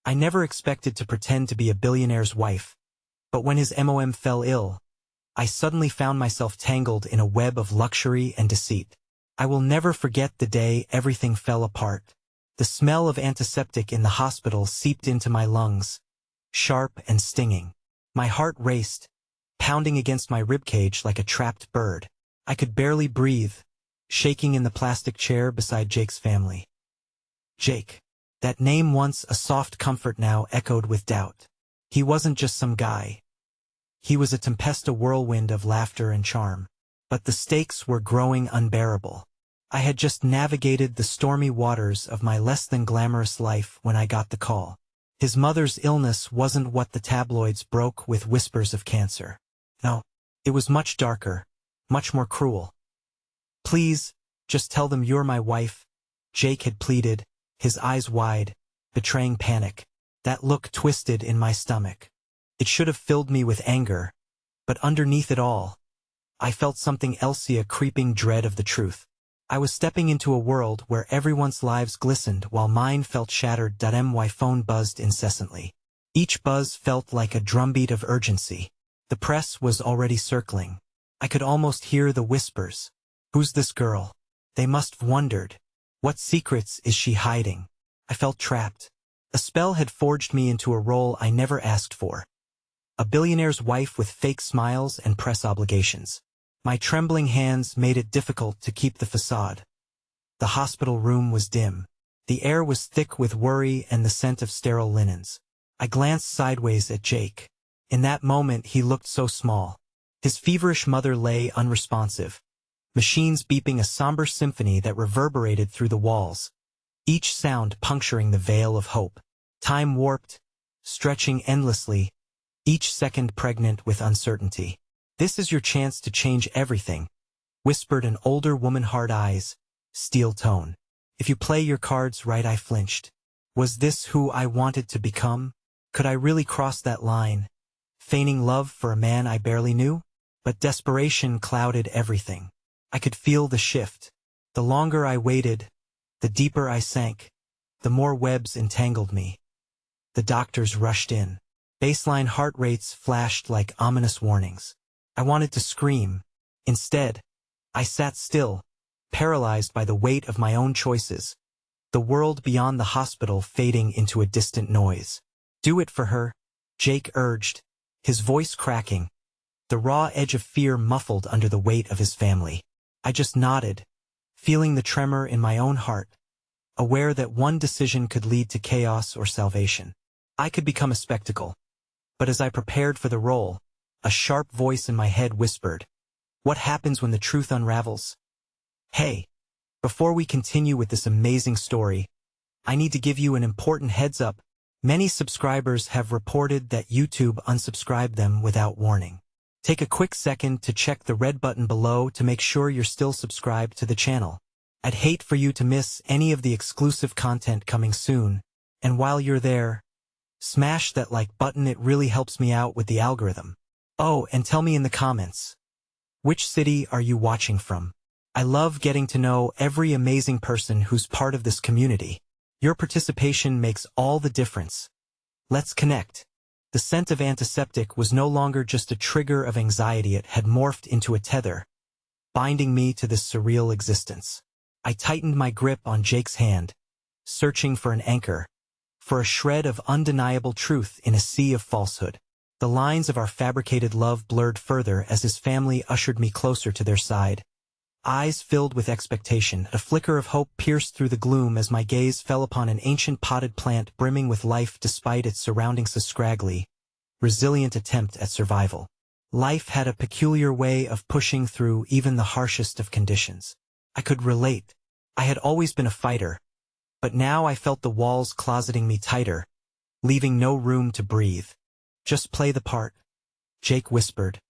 I never expected to pretend to be a billionaire's wife, but when his mom fell ill, I suddenly found myself tangled in a web of luxury and deceit. I will never forget the day everything fell apart. The smell of antiseptic in the hospital seeped into my lungs, sharp and stinging. My heart raced, pounding against my ribcage like a trapped bird. I could barely breathe, shaking in the plastic chair beside Jake's family. Jake. That name, once a soft comfort, now echoed with doubt. He wasn't just some guy. He was a tempesta whirlwind of laughter and charm. But the stakes were growing unbearable. I had just navigated the stormy waters of my less-than-glamorous life when I got the call. His mother's illness wasn't what the tabloids broke with whispers of cancer. No, it was much darker, much more cruel. "Please, just tell them you're my wife," Jake had pleaded, his eyes wide, betraying panic. That look twisted in my stomach. It should have filled me with anger, but underneath it all, I felt something else, a creeping dread of the truth. I was stepping into a world where everyone's lives glistened while mine felt shattered. My phone buzzed incessantly. Each buzz felt like a drumbeat of urgency. The press was already circling. I could almost hear the whispers. "Who's this girl?" They must have wondered. "What secrets is she hiding?" I felt trapped. A spell had forged me into a role I never asked for. A billionaire's wife with fake smiles and press obligations. My trembling hands made it difficult to keep the facade. The hospital room was dim. The air was thick with worry and the scent of sterile linens. I glanced sideways at Jake. In that moment he looked so small. His feverish mother lay unresponsive. Machines beeping a somber symphony that reverberated through the walls. Each sound puncturing the veil of hope. Time warped, stretching endlessly, each second pregnant with uncertainty. "This is your chance to change everything," whispered an older woman, hard eyes, steel tone. "If you play your cards right." I flinched. Was this who I wanted to become? Could I really cross that line, feigning love for a man I barely knew? But desperation clouded everything. I could feel the shift. The longer I waited, the deeper I sank, the more webs entangled me. The doctors rushed in. Baseline heart rates flashed like ominous warnings. I wanted to scream. Instead, I sat still, paralyzed by the weight of my own choices. The world beyond the hospital fading into a distant noise. "Do it for her," Jake urged, his voice cracking, the raw edge of fear muffled under the weight of his family. I just nodded, feeling the tremor in my own heart, aware that one decision could lead to chaos or salvation. I could become a spectacle. But as I prepared for the role, a sharp voice in my head whispered, "What happens when the truth unravels?" Hey, before we continue with this amazing story, I need to give you an important heads up. Many subscribers have reported that YouTube unsubscribed them without warning. Take a quick second to check the red button below to make sure you're still subscribed to the channel. I'd hate for you to miss any of the exclusive content coming soon, and while you're there, smash that like button. It really helps me out with the algorithm. Oh, and tell me in the comments, which city are you watching from? I love getting to know every amazing person who's part of this community. Your participation makes all the difference. Let's connect. The scent of antiseptic was no longer just a trigger of anxiety. It had morphed into a tether, binding me to this surreal existence. I tightened my grip on Jake's hand, searching for an anchor, for a shred of undeniable truth in a sea of falsehood. The lines of our fabricated love blurred further as his family ushered me closer to their side. Eyes filled with expectation, a flicker of hope pierced through the gloom as my gaze fell upon an ancient potted plant brimming with life despite its surroundings. A scraggly, resilient attempt at survival. Life had a peculiar way of pushing through even the harshest of conditions. I could relate. I had always been a fighter, but now I felt the walls closeting me tighter, leaving no room to breathe. "Just play the part," Jake whispered,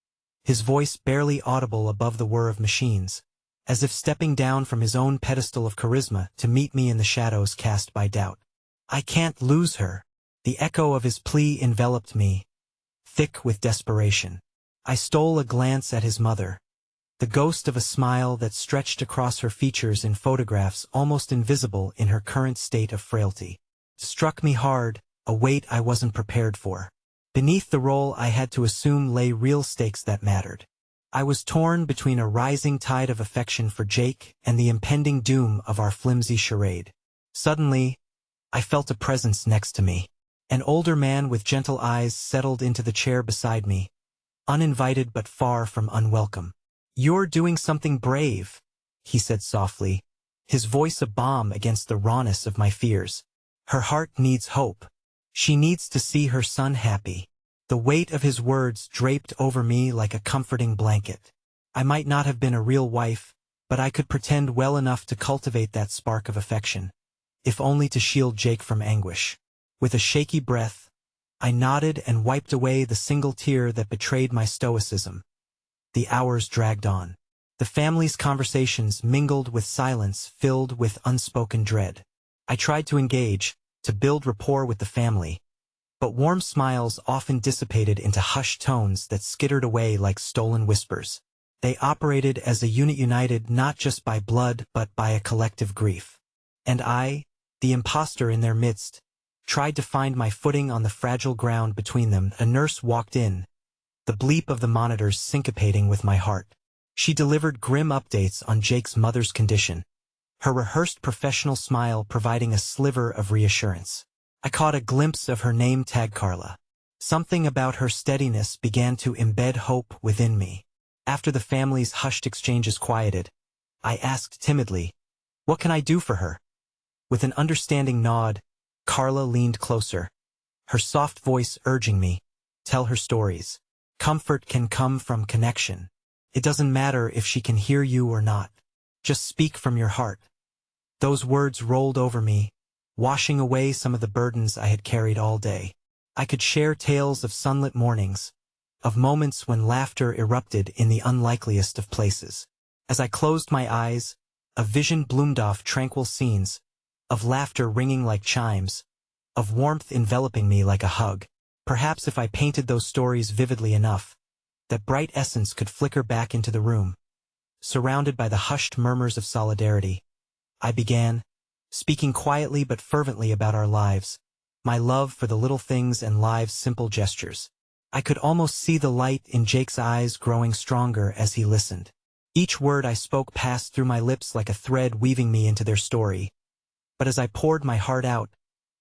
his voice barely audible above the whir of machines, as if stepping down from his own pedestal of charisma to meet me in the shadows cast by doubt. "I can't lose her." The echo of his plea enveloped me, thick with desperation. I stole a glance at his mother, the ghost of a smile that stretched across her features in photographs almost invisible in her current state of frailty. Struck me hard, a weight I wasn't prepared for. Beneath the role I had to assume lay real stakes that mattered. I was torn between a rising tide of affection for Jake and the impending doom of our flimsy charade. Suddenly, I felt a presence next to me. An older man with gentle eyes settled into the chair beside me, uninvited but far from unwelcome. "You're doing something brave," he said softly, his voice a balm against the rawness of my fears. "Her heart needs hope. She needs to see her son happy." The weight of his words draped over me like a comforting blanket. I might not have been a real wife, but I could pretend well enough to cultivate that spark of affection, if only to shield Jake from anguish. With a shaky breath, I nodded and wiped away the single tear that betrayed my stoicism. The hours dragged on. The family's conversations mingled with silence filled with unspoken dread. I tried to engage, to build rapport with the family, but warm smiles often dissipated into hushed tones that skittered away like stolen whispers. They operated as a unit united not just by blood but by a collective grief. And I, the impostor in their midst, tried to find my footing on the fragile ground between them. A nurse walked in, the bleep of the monitors syncopating with my heart. She delivered grim updates on Jake's mother's condition, her rehearsed professional smile providing a sliver of reassurance. I caught a glimpse of her name tag Carla. Something about her steadiness began to embed hope within me. After the family's hushed exchanges quieted, I asked timidly, "What can I do for her?" With an understanding nod, Carla leaned closer, her soft voice urging me, "Tell her stories. Comfort can come from connection. It doesn't matter if she can hear you or not. Just speak from your heart." Those words rolled over me, washing away some of the burdens I had carried all day. I could share tales of sunlit mornings, of moments when laughter erupted in the unlikeliest of places. As I closed my eyes, a vision bloomed off tranquil scenes, of laughter ringing like chimes, of warmth enveloping me like a hug. Perhaps if I painted those stories vividly enough, that bright essence could flicker back into the room. Surrounded by the hushed murmurs of solidarity, I began, speaking quietly but fervently about our lives, my love for the little things and life's simple gestures. I could almost see the light in Jake's eyes growing stronger as he listened. Each word I spoke passed through my lips like a thread weaving me into their story. But as I poured my heart out,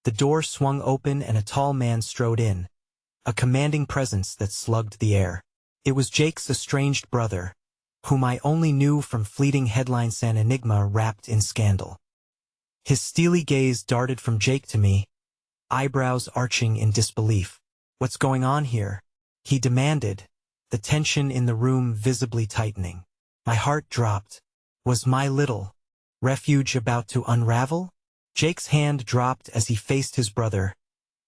the door swung open and a tall man strode in, a commanding presence that slugged the air. It was Jake's estranged brother, whom I only knew from fleeting headlines, an enigma wrapped in scandal. His steely gaze darted from Jake to me, eyebrows arching in disbelief. "What's going on here?" he demanded, the tension in the room visibly tightening. My heart dropped. Was my little refuge about to unravel? Jake's hand dropped as he faced his brother,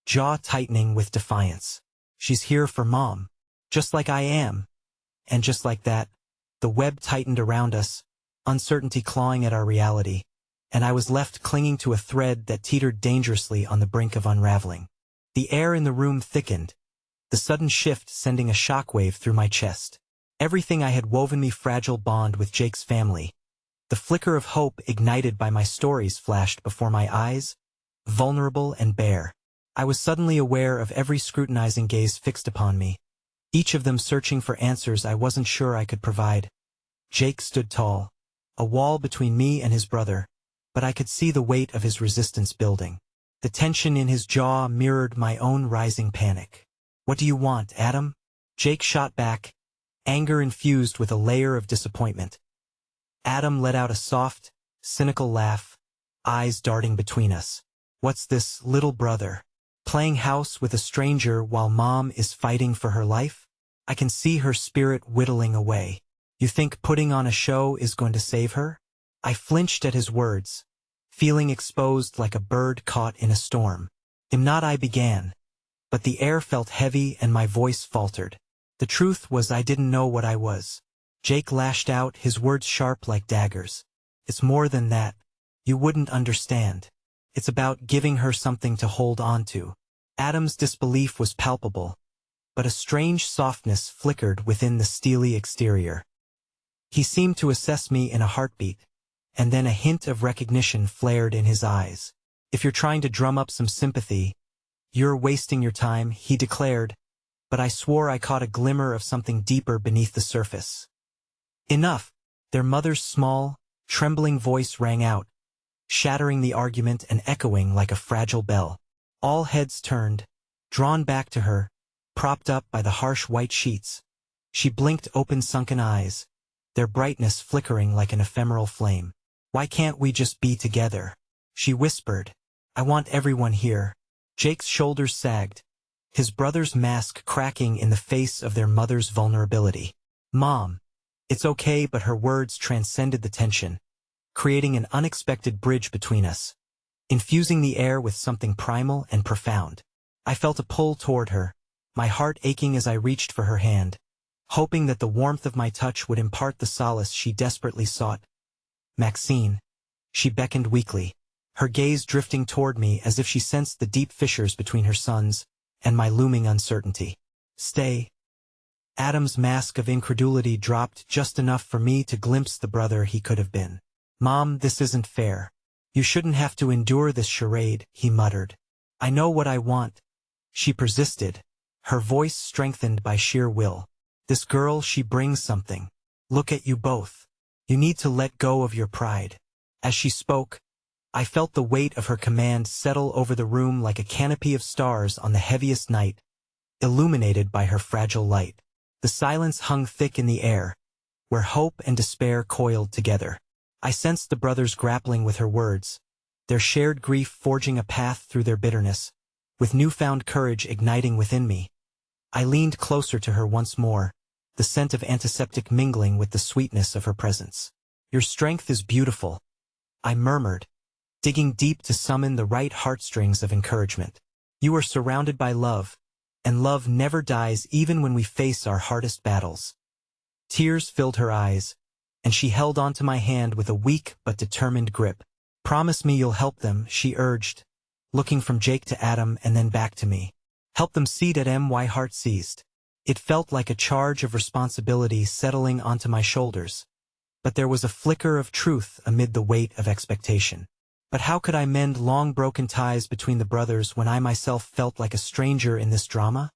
jaw tightening with defiance. "She's here for Mom. Just like I am." And just like that, the web tightened around us, uncertainty clawing at our reality, and I was left clinging to a thread that teetered dangerously on the brink of unraveling. The air in the room thickened, the sudden shift sending a shockwave through my chest. Everything I had woven me fragile bond with Jake's family, the flicker of hope ignited by my stories flashed before my eyes, vulnerable and bare. I was suddenly aware of every scrutinizing gaze fixed upon me, each of them searching for answers I wasn't sure I could provide. Jake stood tall, a wall between me and his brother, but I could see the weight of his resistance building. The tension in his jaw mirrored my own rising panic. "What do you want, Adam?" Jake shot back, anger infused with a layer of disappointment. Adam let out a soft, cynical laugh, eyes darting between us. "What's this, little brother? Playing house with a stranger while Mom is fighting for her life? I can see her spirit whittling away. You think putting on a show is going to save her?" I flinched at his words, feeling exposed like a bird caught in a storm. I began, but the air felt heavy and my voice faltered. The truth was I didn't know what I was. Jake lashed out, his words sharp like daggers. "It's more than that. You wouldn't understand. It's about giving her something to hold on to." Adam's disbelief was palpable, but a strange softness flickered within the steely exterior. He seemed to assess me in a heartbeat, and then a hint of recognition flared in his eyes. "If you're trying to drum up some sympathy, "You're wasting your time," he declared, but I swore I caught a glimmer of something deeper beneath the surface. "Enough!" Their mother's small, trembling voice rang out, shattering the argument and echoing like a fragile bell. All heads turned, drawn back to her, propped up by the harsh white sheets. She blinked open sunken eyes, their brightness flickering like an ephemeral flame. "Why can't we just be together?" she whispered. "I want everyone here." Jake's shoulders sagged, his brother's mask cracking in the face of their mother's vulnerability. "Mom." It's okay, but her words transcended the tension, creating an unexpected bridge between us, infusing the air with something primal and profound. I felt a pull toward her, my heart aching as I reached for her hand, hoping that the warmth of my touch would impart the solace she desperately sought. "Maxine." She beckoned weakly, her gaze drifting toward me as if she sensed the deep fissures between her sons and my looming uncertainty. "Stay." Adam's mask of incredulity dropped just enough for me to glimpse the brother he could have been. "Mom, this isn't fair. You shouldn't have to endure this charade," he muttered. "I know what I want," she persisted, her voice strengthened by sheer will. "This girl, she brings something. Look at you both. You need to let go of your pride." As she spoke, I felt the weight of her command settle over the room like a canopy of stars on the heaviest night, illuminated by her fragile light. The silence hung thick in the air, where hope and despair coiled together. I sensed the brothers grappling with her words, their shared grief forging a path through their bitterness, with newfound courage igniting within me. I leaned closer to her once more, the scent of antiseptic mingling with the sweetness of her presence. "Your strength is beautiful," I murmured, digging deep to summon the right heartstrings of encouragement. "You are surrounded by love, and love never dies even when we face our hardest battles." Tears filled her eyes, and she held onto my hand with a weak but determined grip. "Promise me you'll help them," she urged, looking from Jake to Adam and then back to me. "Help them see at my heart seized." It felt like a charge of responsibility settling onto my shoulders, but there was a flicker of truth amid the weight of expectation. But how could I mend long-broken ties between the brothers when I myself felt like a stranger in this drama?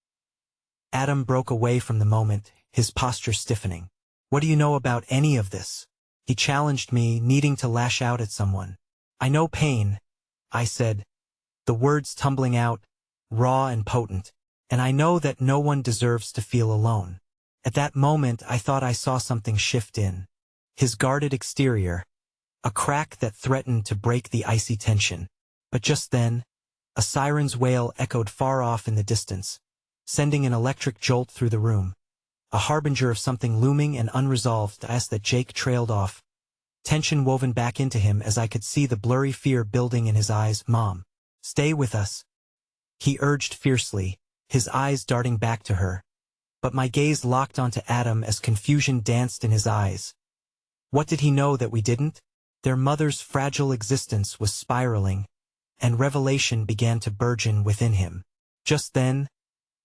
Adam broke away from the moment, his posture stiffening. "What do you know about any of this?" he challenged me, needing to lash out at someone. "I know pain," I said, the words tumbling out, raw and potent, "and I know that no one deserves to feel alone." At that moment I thought I saw something shift in his guarded exterior, a crack that threatened to break the icy tension. But just then, a siren's wail echoed far off in the distance, sending an electric jolt through the room, a harbinger of something looming and unresolved. I asked that Jake trailed off, tension woven back into him as I could see the blurry fear building in his eyes. "Mom, stay with us," he urged fiercely, his eyes darting back to her. But my gaze locked onto Adam as confusion danced in his eyes. What did he know that we didn't? Their mother's fragile existence was spiraling, and revelation began to burgeon within him. Just then,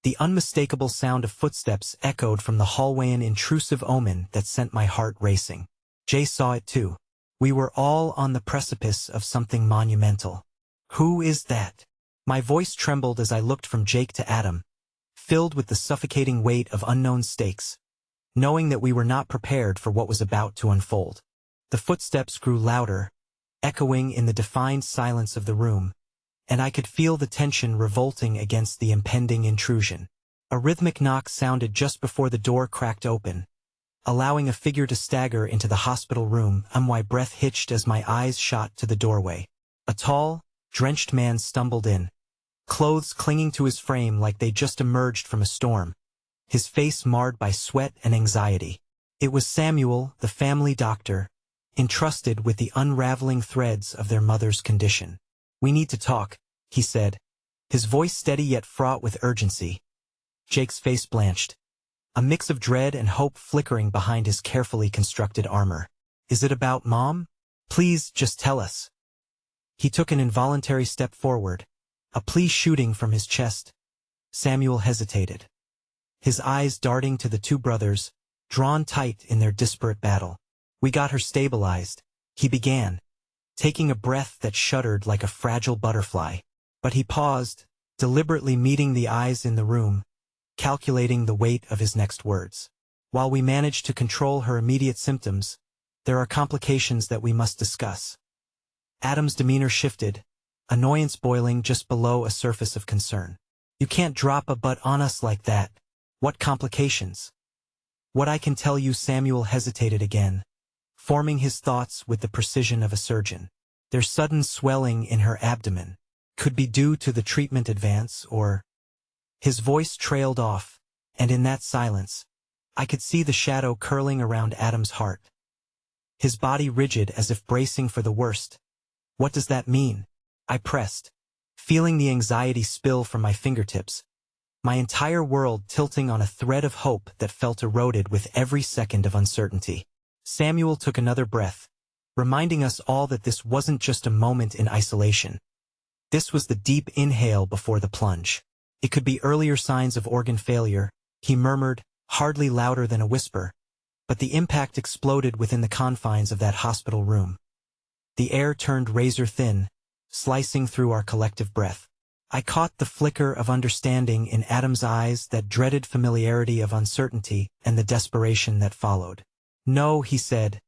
the unmistakable sound of footsteps echoed from the hallway, an intrusive omen that sent my heart racing. Jay saw it too. We were all on the precipice of something monumental. "Who is that?" My voice trembled as I looked from Jake to Adam, filled with the suffocating weight of unknown stakes, knowing that we were not prepared for what was about to unfold. The footsteps grew louder, echoing in the defined silence of the room, and I could feel the tension revolting against the impending intrusion. A rhythmic knock sounded just before the door cracked open, allowing a figure to stagger into the hospital room. My breath hitched as my eyes shot to the doorway. A tall, drenched man stumbled in, clothes clinging to his frame like they just emerged from a storm, his face marred by sweat and anxiety. It was Samuel, the family doctor, entrusted with the unraveling threads of their mother's condition. "We need to talk," he said, his voice steady yet fraught with urgency. Jake's face blanched, a mix of dread and hope flickering behind his carefully constructed armor. "Is it about Mom? Please, just tell us." He took an involuntary step forward, a plea shooting from his chest. Samuel hesitated, his eyes darting to the two brothers, drawn tight in their disparate battle. "We got her stabilized," he began, taking a breath that shuddered like a fragile butterfly. But he paused, deliberately meeting the eyes in the room, calculating the weight of his next words. While we manage to control her immediate symptoms, there are complications that we must discuss. Adam's demeanor shifted, annoyance boiling just below a surface of concern. You can't drop a butt on us like that. What complications? What I can tell you, Samuel hesitated again, forming his thoughts with the precision of a surgeon. There's sudden swelling in her abdomen. Could be due to the treatment advance or... His voice trailed off, and in that silence, I could see the shadow curling around Adam's heart. His body rigid as if bracing for the worst. What does that mean? I pressed, feeling the anxiety spill from my fingertips, my entire world tilting on a thread of hope that felt eroded with every second of uncertainty. Samuel took another breath, reminding us all that this wasn't just a moment in isolation. This was the deep inhale before the plunge. It could be earlier signs of organ failure, he murmured, hardly louder than a whisper, but the impact exploded within the confines of that hospital room. The air turned razor thin, slicing through our collective breath. I caught the flicker of understanding in Adam's eyes, that dreaded familiarity of uncertainty and the desperation that followed. No, he said,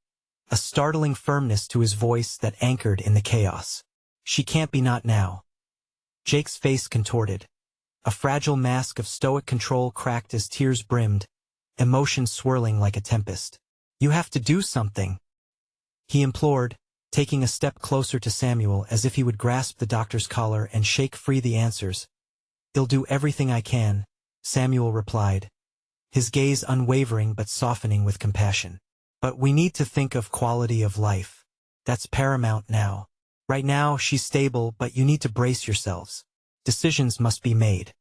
a startling firmness to his voice that anchored in the chaos. She can't be, not now. Jake's face contorted. A fragile mask of stoic control cracked as tears brimmed, emotion swirling like a tempest. You have to do something, he implored, taking a step closer to Samuel as if he would grasp the doctor's collar and shake free the answers. I'll do everything I can, Samuel replied, his gaze unwavering but softening with compassion. But we need to think of quality of life. That's paramount now. Right now she's stable, but you need to brace yourselves. Decisions must be made.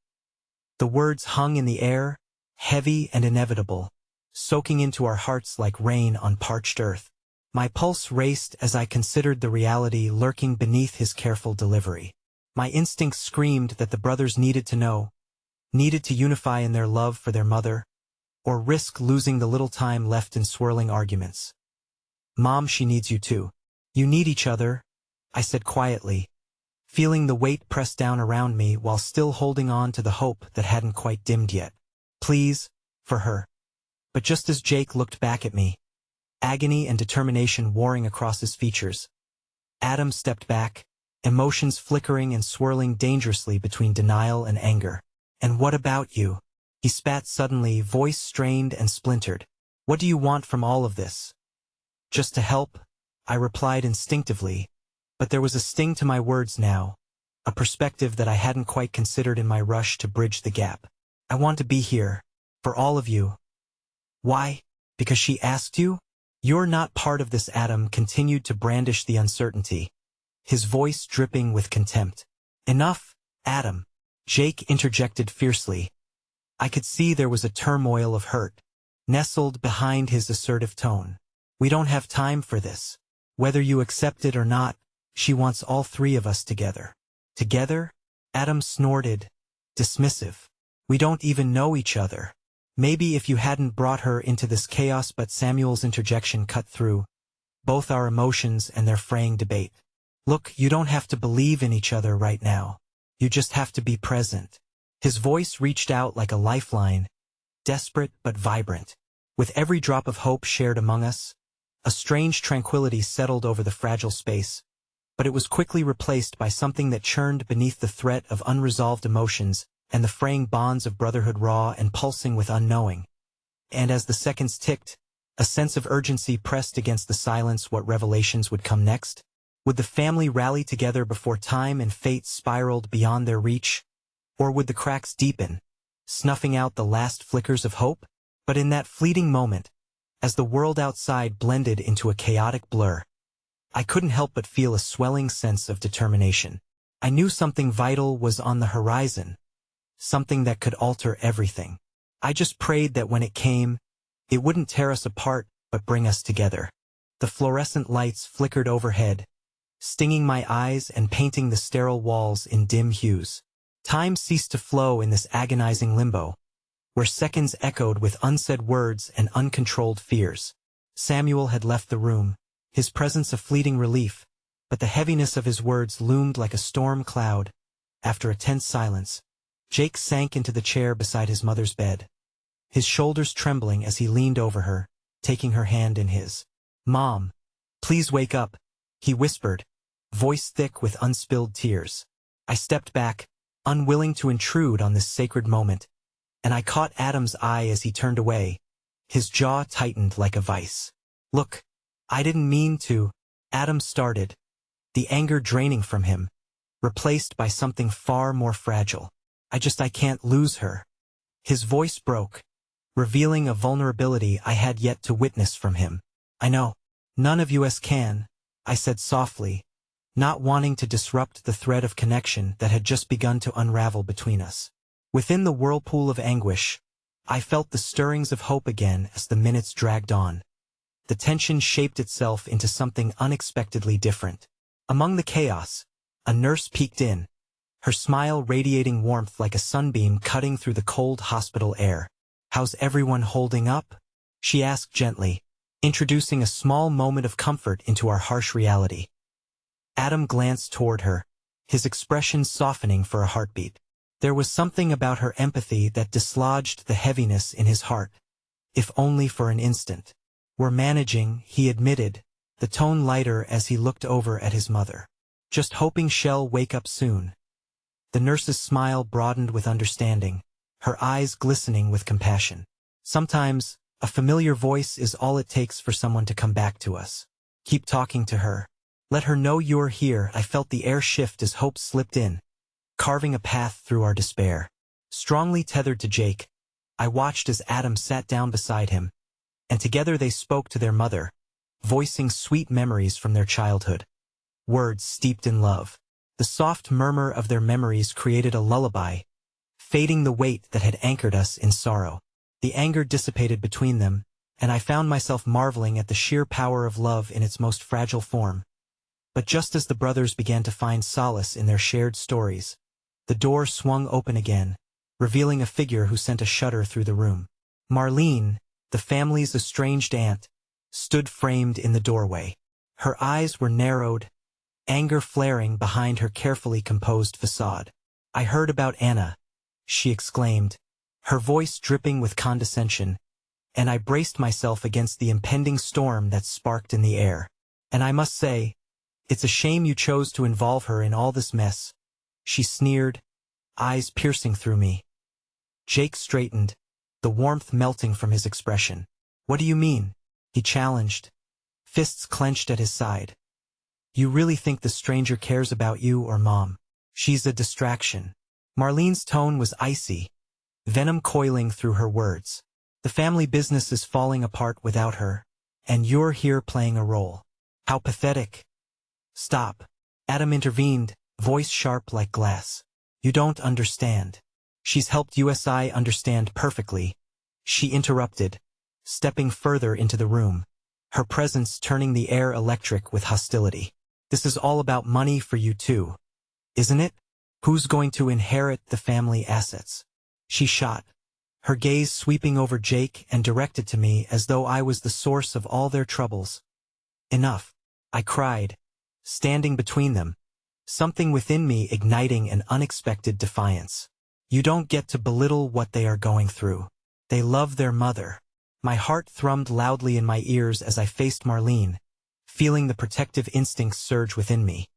The words hung in the air, heavy and inevitable, soaking into our hearts like rain on parched earth. My pulse raced as I considered the reality lurking beneath his careful delivery. My instincts screamed that the brothers needed to know, needed to unify in their love for their mother, or risk losing the little time left in swirling arguments. Mom, she needs you too. You need each other, I said quietly, feeling the weight press down around me while still holding on to the hope that hadn't quite dimmed yet. Please, for her. But just as Jake looked back at me, agony and determination warring across his features, Adam stepped back, emotions flickering and swirling dangerously between denial and anger. And what about you? He spat suddenly, voice strained and splintered. What do you want from all of this? Just to help, I replied instinctively, but there was a sting to my words now, a perspective that I hadn't quite considered in my rush to bridge the gap. I want to be here, for all of you. Why? Because she asked you? You're not part of this. Adam continued to brandish the uncertainty, his voice dripping with contempt. Enough, Adam, Jake interjected fiercely. I could see there was a turmoil of hurt, nestled behind his assertive tone. We don't have time for this. Whether you accept it or not, she wants all three of us together. Together? Adam snorted, dismissive. We don't even know each other. Maybe if you hadn't brought her into this chaos, but Samuel's interjection cut through both our emotions and their fraying debate. Look, you don't have to believe in each other right now. You just have to be present. His voice reached out like a lifeline, desperate but vibrant. With every drop of hope shared among us, a strange tranquility settled over the fragile space, but it was quickly replaced by something that churned beneath the threat of unresolved emotions and the fraying bonds of brotherhood, raw and pulsing with unknowing. And as the seconds ticked, a sense of urgency pressed against the silence. What revelations would come next? Would the family rally together before time and fate spiraled beyond their reach? Or would the cracks deepen, snuffing out the last flickers of hope? But in that fleeting moment, as the world outside blended into a chaotic blur, I couldn't help but feel a swelling sense of determination. I knew something vital was on the horizon, something that could alter everything. I just prayed that when it came, it wouldn't tear us apart, but bring us together. The fluorescent lights flickered overhead, stinging my eyes and painting the sterile walls in dim hues. Time ceased to flow in this agonizing limbo, where seconds echoed with unsaid words and uncontrolled fears. Samuel had left the room, his presence a fleeting relief, but the heaviness of his words loomed like a storm cloud. After a tense silence, Jake sank into the chair beside his mother's bed, his shoulders trembling as he leaned over her, taking her hand in his. "Mom, please wake up," he whispered, voice thick with unspilled tears. I stepped back, unwilling to intrude on this sacred moment, and I caught Adam's eye as he turned away, his jaw tightened like a vice. "Look, I didn't mean to," Adam started, the anger draining from him, replaced by something far more fragile. I can't lose her." His voice broke, revealing a vulnerability I had yet to witness from him. "I know. None of us can," I said softly, not wanting to disrupt the thread of connection that had just begun to unravel between us. Within the whirlpool of anguish, I felt the stirrings of hope again as the minutes dragged on. The tension shaped itself into something unexpectedly different. Among the chaos, a nurse peeked in, her smile radiating warmth like a sunbeam cutting through the cold hospital air. "How's everyone holding up?" she asked gently, introducing a small moment of comfort into our harsh reality. Adam glanced toward her, his expression softening for a heartbeat. There was something about her empathy that dislodged the heaviness in his heart, if only for an instant. "We're managing," he admitted, the tone lighter as he looked over at his mother. "Just hoping she'll wake up soon." The nurse's smile broadened with understanding, her eyes glistening with compassion. "Sometimes, a familiar voice is all it takes for someone to come back to us. Keep talking to her. Let her know you're here." I felt the air shift as hope slipped in, carving a path through our despair. Strongly tethered to Jake, I watched as Adam sat down beside him, and together they spoke to their mother, voicing sweet memories from their childhood. Words steeped in love. The soft murmur of their memories created a lullaby, fading the weight that had anchored us in sorrow. The anger dissipated between them, and I found myself marveling at the sheer power of love in its most fragile form. But just as the brothers began to find solace in their shared stories, the door swung open again, revealing a figure who sent a shudder through the room. Marlene, the family's estranged aunt, stood framed in the doorway. Her eyes were narrowed, anger flaring behind her carefully composed facade. "I heard about Anna," she exclaimed, her voice dripping with condescension, and I braced myself against the impending storm that sparked in the air. "And I must say, it's a shame you chose to involve her in all this mess," she sneered, eyes piercing through me. Jake straightened, the warmth melting from his expression. "What do you mean?" he challenged, fists clenched at his side. "You really think the stranger cares about you or Mom? She's a distraction." Marlene's tone was icy, venom coiling through her words. "The family business is falling apart without her, and you're here playing a role. How pathetic." "Stop," Adam intervened, voice sharp like glass. "You don't understand. She's helped USI understand perfectly," she interrupted, stepping further into the room, her presence turning the air electric with hostility. "This is all about money for you too, isn't it? Who's going to inherit the family assets?" She shot, her gaze sweeping over Jake and directed to me as though I was the source of all their troubles. "Enough," I cried, standing between them, something within me igniting an unexpected defiance. "You don't get to belittle what they are going through. They love their mother." My heart thrummed loudly in my ears as I faced Marlene, feeling the protective instincts surge within me.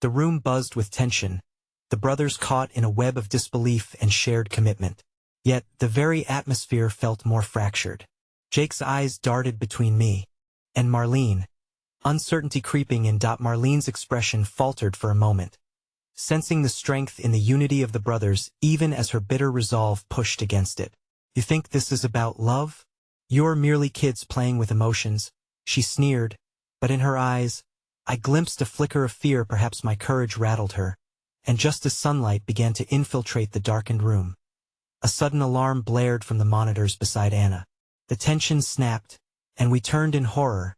The room buzzed with tension, the brothers caught in a web of disbelief and shared commitment. Yet, the very atmosphere felt more fractured. Jake's eyes darted between me and Marlene, uncertainty creeping in. Marlene's expression faltered for a moment, sensing the strength in the unity of the brothers even as her bitter resolve pushed against it. "You think this is about love? You're merely kids playing with emotions," she sneered, but in her eyes, I glimpsed a flicker of fear. Perhaps my courage rattled her, and just as sunlight began to infiltrate the darkened room, a sudden alarm blared from the monitors beside Anna. The tension snapped, and we turned in horror,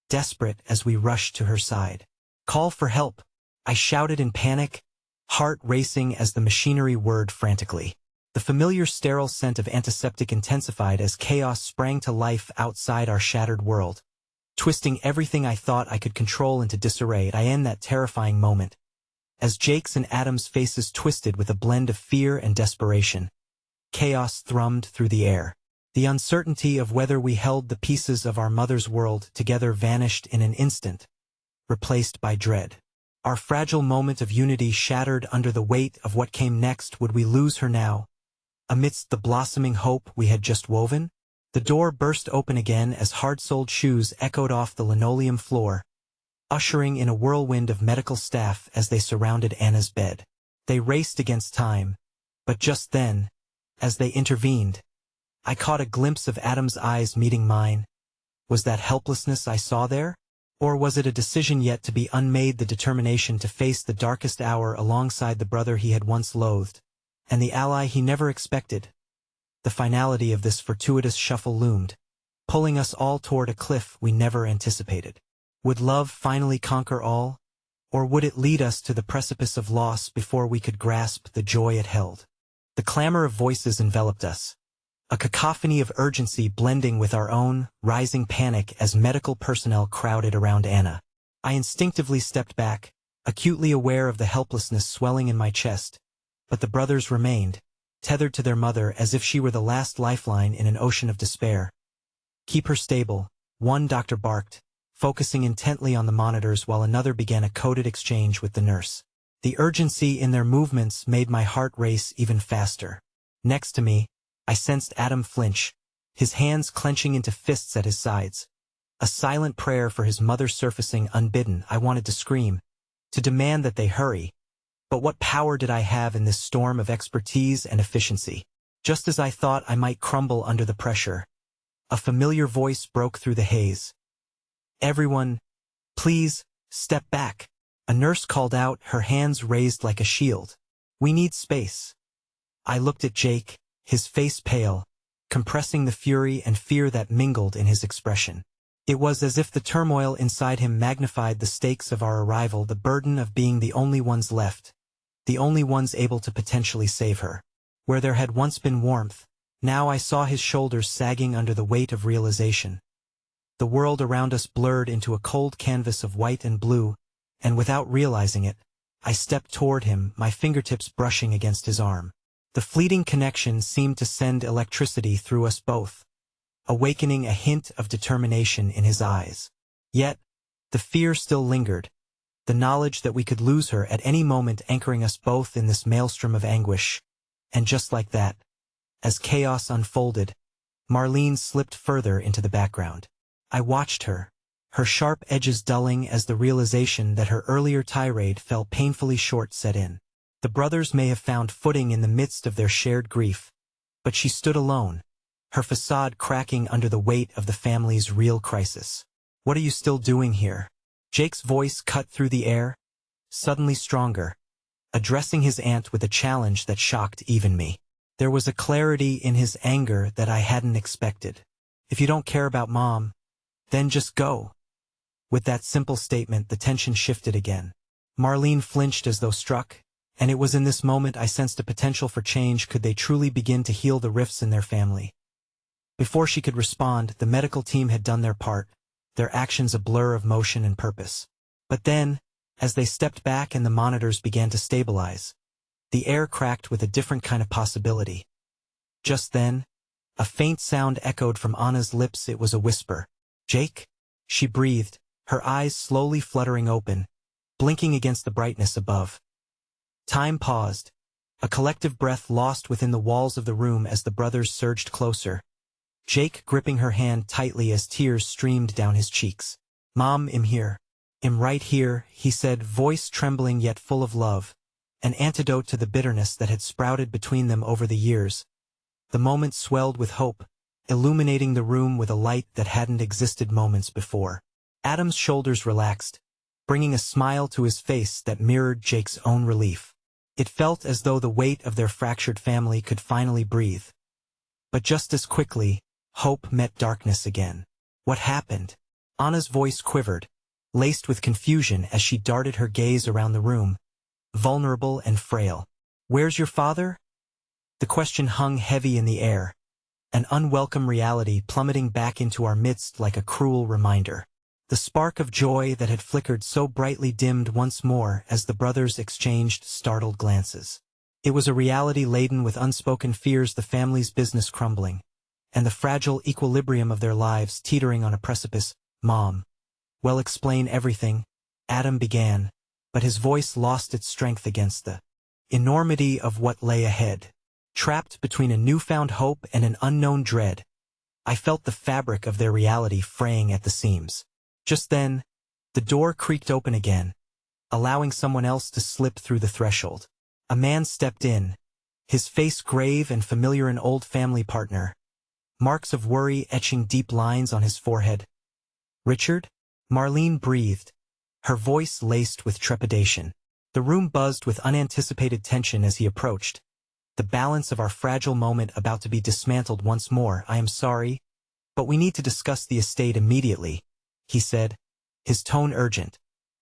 desperate as we rushed to her side. "Call for help," I shouted in panic, heart racing as the machinery whirred frantically. The familiar sterile scent of antiseptic intensified as chaos sprang to life outside our shattered world, twisting everything I thought I could control into disarray. I end that terrifying moment, As Jake's and Adam's faces twisted with a blend of fear and desperation, chaos thrummed through the air. The uncertainty of whether we held the pieces of our mother's world together vanished in an instant, replaced by dread. Our fragile moment of unity shattered under the weight of what came next. Would we lose her now, amidst the blossoming hope we had just woven? The door burst open again as hard-soled shoes echoed off the linoleum floor, ushering in a whirlwind of medical staff as they surrounded Anna's bed. They raced against time, but just then, as they intervened, I caught a glimpse of Adam's eyes meeting mine. Was that helplessness I saw there? Or was it a decision yet to be unmade, the determination to face the darkest hour alongside the brother he had once loathed, and the ally he never expected? The finality of this fortuitous shuffle loomed, pulling us all toward a cliff we never anticipated. Would love finally conquer all? Or would it lead us to the precipice of loss before we could grasp the joy it held? The clamor of voices enveloped us, a cacophony of urgency blending with our own rising panic as medical personnel crowded around Anna. I instinctively stepped back, acutely aware of the helplessness swelling in my chest, but the brothers remained, tethered to their mother as if she were the last lifeline in an ocean of despair. "Keep her stable," one doctor barked, focusing intently on the monitors while another began a coded exchange with the nurse. The urgency in their movements made my heart race even faster. Next to me, I sensed Adam flinch, his hands clenching into fists at his sides. A silent prayer for his mother surfacing unbidden. I wanted to scream, to demand that they hurry. But what power did I have in this storm of expertise and efficiency? Just as I thought I might crumble under the pressure, a familiar voice broke through the haze. "Everyone, please, step back," a nurse called out, her hands raised like a shield. "We need space." I looked at Jake, his face pale, compressing the fury and fear that mingled in his expression. It was as if the turmoil inside him magnified the stakes of our arrival, the burden of being the only ones left, the only ones able to potentially save her. Where there had once been warmth, now I saw his shoulders sagging under the weight of realization. The world around us blurred into a cold canvas of white and blue, and without realizing it, I stepped toward him, my fingertips brushing against his arm. The fleeting connection seemed to send electricity through us both, awakening a hint of determination in his eyes. Yet, the fear still lingered, the knowledge that we could lose her at any moment anchoring us both in this maelstrom of anguish. And just like that, as chaos unfolded, Marlene slipped further into the background. I watched her, her sharp edges dulling as the realization that her earlier tirade fell painfully short set in. The brothers may have found footing in the midst of their shared grief, but she stood alone, her facade cracking under the weight of the family's real crisis. "What are you still doing here?" Jake's voice cut through the air, suddenly stronger, addressing his aunt with a challenge that shocked even me. There was a clarity in his anger that I hadn't expected. "If you don't care about Mom, then just go." With that simple statement, the tension shifted again. Marlene flinched as though struck, and it was in this moment I sensed a potential for change. Could they truly begin to heal the rifts in their family? Before she could respond, the medical team had done their part, their actions a blur of motion and purpose. But then, as they stepped back and the monitors began to stabilize, the air cracked with a different kind of possibility. Just then, a faint sound echoed from Anna's lips. It was a whisper. "Jake?" she breathed, her eyes slowly fluttering open, blinking against the brightness above. Time paused, a collective breath lost within the walls of the room as the brothers surged closer, Jake gripping her hand tightly as tears streamed down his cheeks. "Mom, I'm here. I'm right here," he said, voice trembling yet full of love, an antidote to the bitterness that had sprouted between them over the years. The moment swelled with hope, illuminating the room with a light that hadn't existed moments before. Adam's shoulders relaxed, bringing a smile to his face that mirrored Jake's own relief. It felt as though the weight of their fractured family could finally breathe. But just as quickly, hope met darkness again. "What happened?" Anna's voice quivered, laced with confusion as she darted her gaze around the room, vulnerable and frail. "Where's your father?" The question hung heavy in the air, an unwelcome reality plummeting back into our midst like a cruel reminder. The spark of joy that had flickered so brightly dimmed once more as the brothers exchanged startled glances. It was a reality laden with unspoken fears, the family's business crumbling, and the fragile equilibrium of their lives teetering on a precipice. "Mom, well, explain everything," Adam began, but his voice lost its strength against the enormity of what lay ahead. Trapped between a newfound hope and an unknown dread, I felt the fabric of their reality fraying at the seams. Just then, the door creaked open again, allowing someone else to slip through the threshold. A man stepped in, his face grave and familiar, an old family partner, marks of worry etching deep lines on his forehead. "Richard?" Marlene breathed, her voice laced with trepidation. The room buzzed with unanticipated tension as he approached, the balance of our fragile moment about to be dismantled once more. "I am sorry, but we need to discuss the estate immediately," he said, his tone urgent,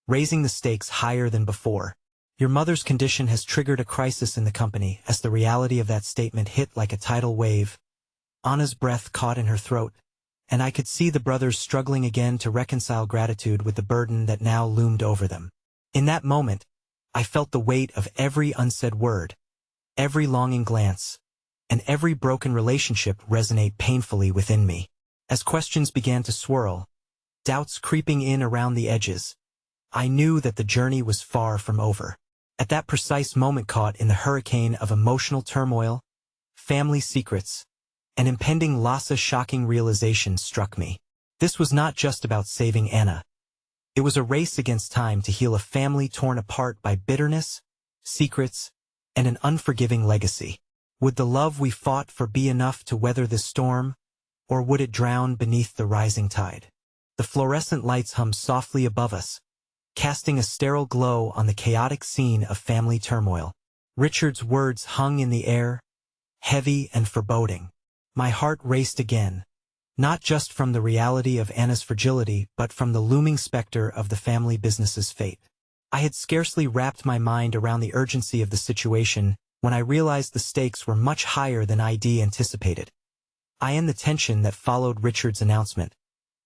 raising the stakes higher than before. "Your mother's condition has triggered a crisis in the company." As the reality of that statement hit like a tidal wave, Anna's breath caught in her throat, and I could see the brothers struggling again to reconcile gratitude with the burden that now loomed over them. In that moment, I felt the weight of every unsaid word, every longing glance, and every broken relationship resonate painfully within me. As questions began to swirl, doubts creeping in around the edges, I knew that the journey was far from over. At that precise moment, caught in the hurricane of emotional turmoil, family secrets, and impending loss, a shocking realization struck me. This was not just about saving Anna. It was a race against time to heal a family torn apart by bitterness, secrets, and an unforgiving legacy. Would the love we fought for be enough to weather this storm, or would it drown beneath the rising tide? The fluorescent lights hummed softly above us, casting a sterile glow on the chaotic scene of family turmoil. Richard's words hung in the air, heavy and foreboding. My heart raced again, not just from the reality of Anna's fragility, but from the looming specter of the family business's fate. I had scarcely wrapped my mind around the urgency of the situation when I realized the stakes were much higher than I'd anticipated. In the tension that followed Richard's announcement,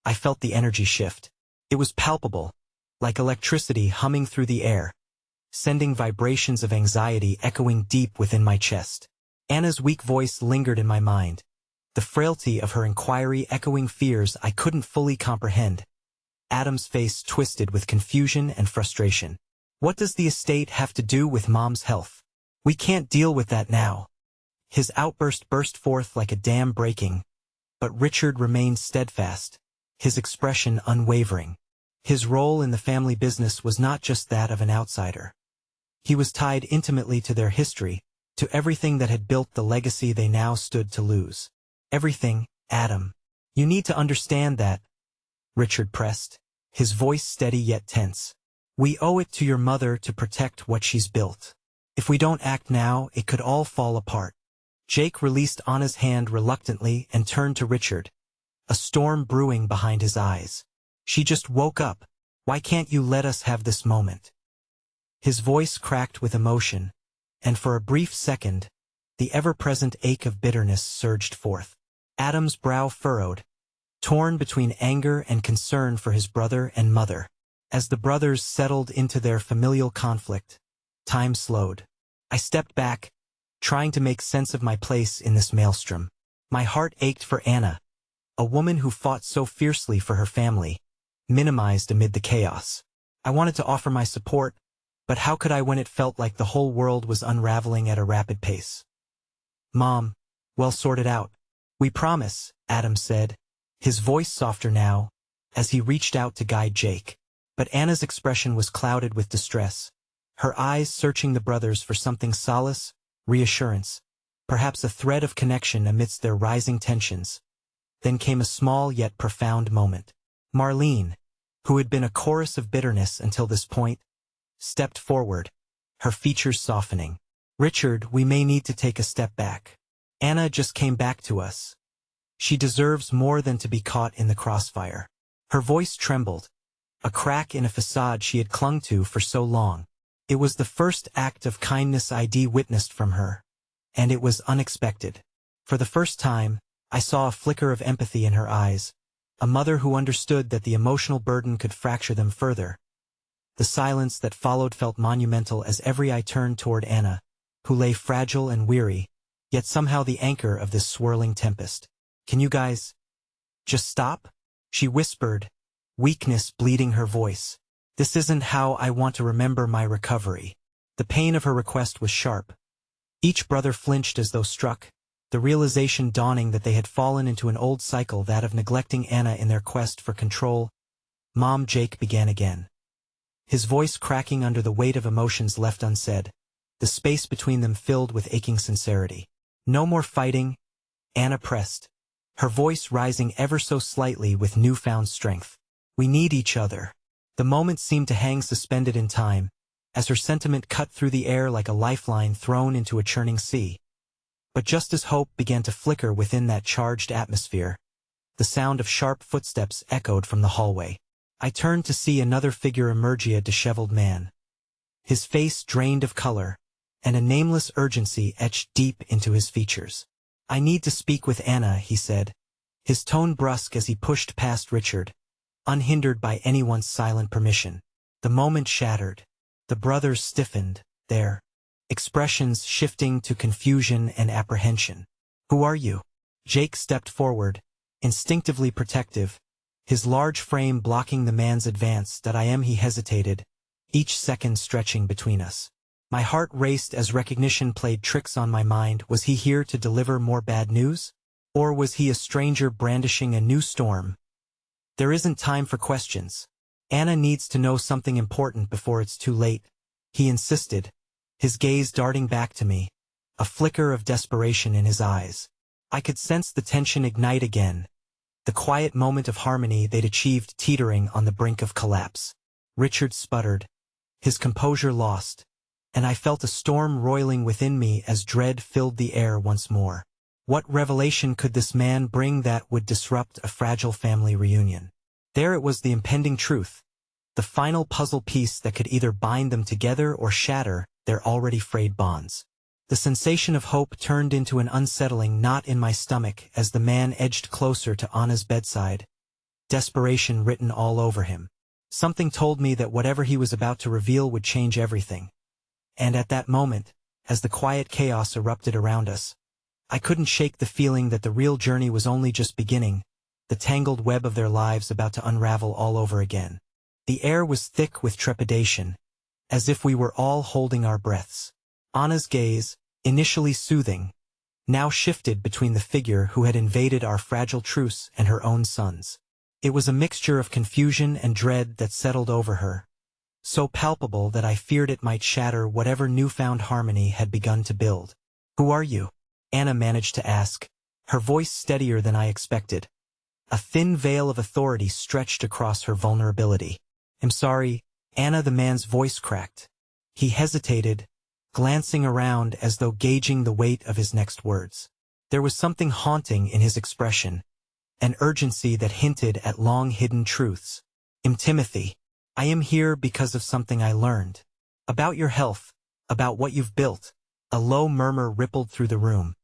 I felt the energy shift. It was palpable, like electricity humming through the air, sending vibrations of anxiety echoing deep within my chest. Anna's weak voice lingered in my mind, the frailty of her inquiry echoing fears I couldn't fully comprehend. Adam's face twisted with confusion and frustration. "What does the estate have to do with Mom's health? We can't deal with that now." His outburst burst forth like a dam breaking, but Richard remained steadfast, his expression unwavering. His role in the family business was not just that of an outsider. He was tied intimately to their history, to everything that had built the legacy they now stood to lose. "Everything, Adam. You need to understand that," Richard pressed, his voice steady yet tense. "We owe it to your mother to protect what she's built. If we don't act now, it could all fall apart." Jake released Anna's hand reluctantly and turned to Richard, a storm brewing behind his eyes. "She just woke up. Why can't you let us have this moment?" His voice cracked with emotion, and for a brief second, the ever-present ache of bitterness surged forth. Adam's brow furrowed, torn between anger and concern for his brother and mother. As the brothers settled into their familial conflict, time slowed. I stepped back, trying to make sense of my place in this maelstrom. My heart ached for Anna, a woman who fought so fiercely for her family, minimized amid the chaos. I wanted to offer my support, but how could I when it felt like the whole world was unraveling at a rapid pace? "Mom, well, sort it out. We promise," Adam said, his voice softer now, as he reached out to guide Jake. But Anna's expression was clouded with distress, her eyes searching the brothers for something solace, reassurance, perhaps a thread of connection amidst their rising tensions. Then came a small yet profound moment. Marlene, who had been a chorus of bitterness until this point, stepped forward, her features softening. "Richard, we may need to take a step back. Anna just came back to us. She deserves more than to be caught in the crossfire." Her voice trembled, a crack in a facade she had clung to for so long. It was the first act of kindness I'd witnessed from her, and it was unexpected. For the first time, I saw a flicker of empathy in her eyes, a mother who understood that the emotional burden could fracture them further. The silence that followed felt monumental as every eye turned toward Anna, who lay fragile and weary, yet somehow the anchor of this swirling tempest. "Can you guys just stop?" she whispered, weakness bleeding her voice. "This isn't how I want to remember my recovery." The pain of her request was sharp. Each brother flinched as though struck, the realization dawning that they had fallen into an old cycle, that of neglecting Anna in their quest for control. "Mom," Jake began again, his voice cracking under the weight of emotions left unsaid, the space between them filled with aching sincerity. "No more fighting," Anna pressed, her voice rising ever so slightly with newfound strength. "We need each other." The moment seemed to hang suspended in time, as her sentiment cut through the air like a lifeline thrown into a churning sea. But just as hope began to flicker within that charged atmosphere, the sound of sharp footsteps echoed from the hallway. I turned to see another figure emerge, a disheveled man, his face drained of color, and a nameless urgency etched deep into his features. "I need to speak with Anna," he said, his tone brusque as he pushed past Richard, unhindered by anyone's silent permission. The moment shattered. The brothers stiffened, their expressions shifting to confusion and apprehension. "Who are you?" Jake stepped forward, instinctively protective, his large frame blocking the man's advance. "That I am," he hesitated, each second stretching between us. My heart raced as recognition played tricks on my mind. Was he here to deliver more bad news? Or was he a stranger brandishing a new storm? "There isn't time for questions. Anna needs to know something important before it's too late," he insisted, his gaze darting back to me, a flicker of desperation in his eyes. I could sense the tension ignite again, the quiet moment of harmony they'd achieved teetering on the brink of collapse. Richard sputtered, his composure lost, and I felt a storm roiling within me as dread filled the air once more. What revelation could this man bring that would disrupt a fragile family reunion? There it was, the impending truth, the final puzzle piece that could either bind them together or shatter their already frayed bonds. The sensation of hope turned into an unsettling knot in my stomach as the man edged closer to Anna's bedside, desperation written all over him. Something told me that whatever he was about to reveal would change everything. And at that moment, as the quiet chaos erupted around us, I couldn't shake the feeling that the real journey was only just beginning, the tangled web of their lives about to unravel all over again. The air was thick with trepidation, as if we were all holding our breaths. Anna's gaze, initially soothing, now shifted between the figure who had invaded our fragile truce and her own sons. It was a mixture of confusion and dread that settled over her, so palpable that I feared it might shatter whatever newfound harmony had begun to build. "Who are you?" Anna managed to ask, her voice steadier than I expected. A thin veil of authority stretched across her vulnerability. "I'm sorry," Anna, the man's voice cracked. He hesitated, glancing around as though gauging the weight of his next words. There was something haunting in his expression, an urgency that hinted at long-hidden truths. "Timothy, I am here because of something I learned. About your health, about what you've built." A low murmur rippled through the room,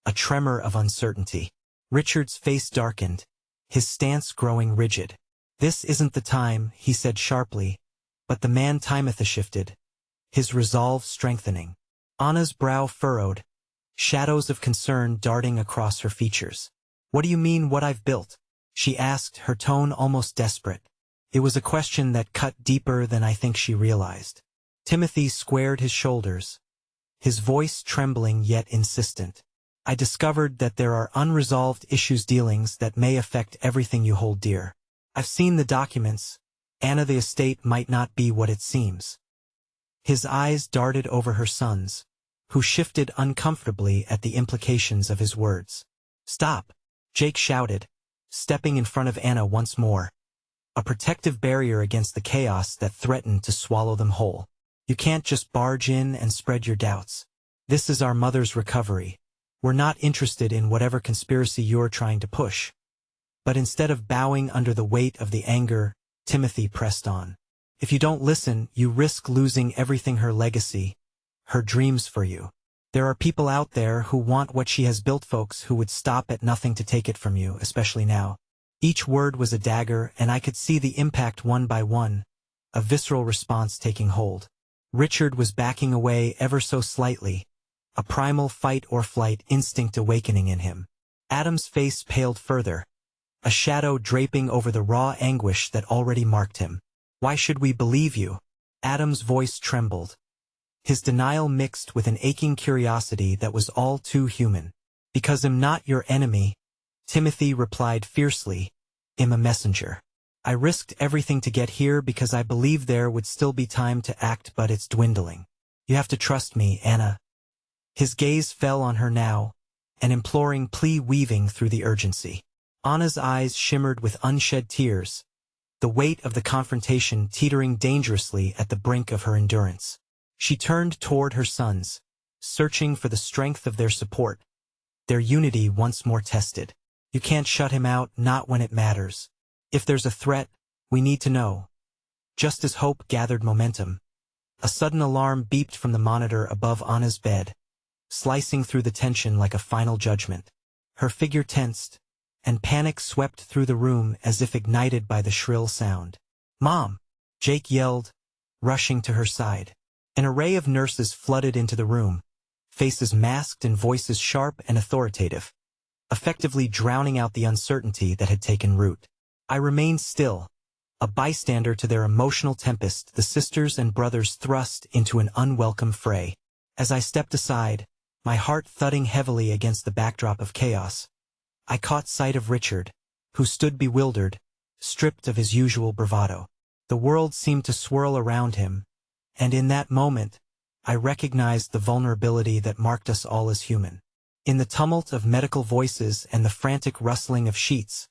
a tremor of uncertainty. Richard's face darkened, his stance growing rigid. "This isn't the time," he said sharply, but the man Timothy shifted, his resolve strengthening. Anna's brow furrowed, shadows of concern darting across her features. "What do you mean, what I've built?" she asked, her tone almost desperate. It was a question that cut deeper than I think she realized. Timothy squared his shoulders, his voice trembling yet insistent. "I discovered that there are unresolved issues, dealings that may affect everything you hold dear. I've seen the documents. Anna, the estate might not be what it seems." His eyes darted over her sons, who shifted uncomfortably at the implications of his words. "Stop!" Jake shouted, stepping in front of Anna once more, a protective barrier against the chaos that threatened to swallow them whole. "You can't just barge in and spread your doubts. This is our mother's recovery. We're not interested in whatever conspiracy you're trying to push." But instead of bowing under the weight of the anger, Timothy pressed on. "If you don't listen, you risk losing everything, her legacy, her dreams for you. There are people out there who want what she has built, folks who would stop at nothing to take it from you, especially now." Each word was a dagger, and I could see the impact one by one, a visceral response taking hold. Richard was backing away ever so slightly, a primal fight-or-flight instinct awakening in him. Adam's face paled further, a shadow draping over the raw anguish that already marked him. "Why should we believe you?" Adam's voice trembled, his denial mixed with an aching curiosity that was all too human. "Because I'm not your enemy," Timothy replied fiercely. "I'm a messenger. I risked everything to get here because I believed there would still be time to act, but it's dwindling. You have to trust me, Anna." His gaze fell on her now, an imploring plea weaving through the urgency. Anna's eyes shimmered with unshed tears, the weight of the confrontation teetering dangerously at the brink of her endurance. She turned toward her sons, searching for the strength of their support, their unity once more tested. "You can't shut him out, not when it matters. If there's a threat, we need to know." Just as hope gathered momentum, a sudden alarm beeped from the monitor above Anna's bed, slicing through the tension like a final judgment. Her figure tensed, and panic swept through the room as if ignited by the shrill sound. "Mom!" Jake yelled, rushing to her side. An array of nurses flooded into the room, faces masked and voices sharp and authoritative, effectively drowning out the uncertainty that had taken root. I remained still, a bystander to their emotional tempest the sisters and brothers thrust into an unwelcome fray. As I stepped aside, my heart thudding heavily against the backdrop of chaos, I caught sight of Richard, who stood bewildered, stripped of his usual bravado. The world seemed to swirl around him, and in that moment, I recognized the vulnerability that marked us all as human. In the tumult of medical voices and the frantic rustling of sheets,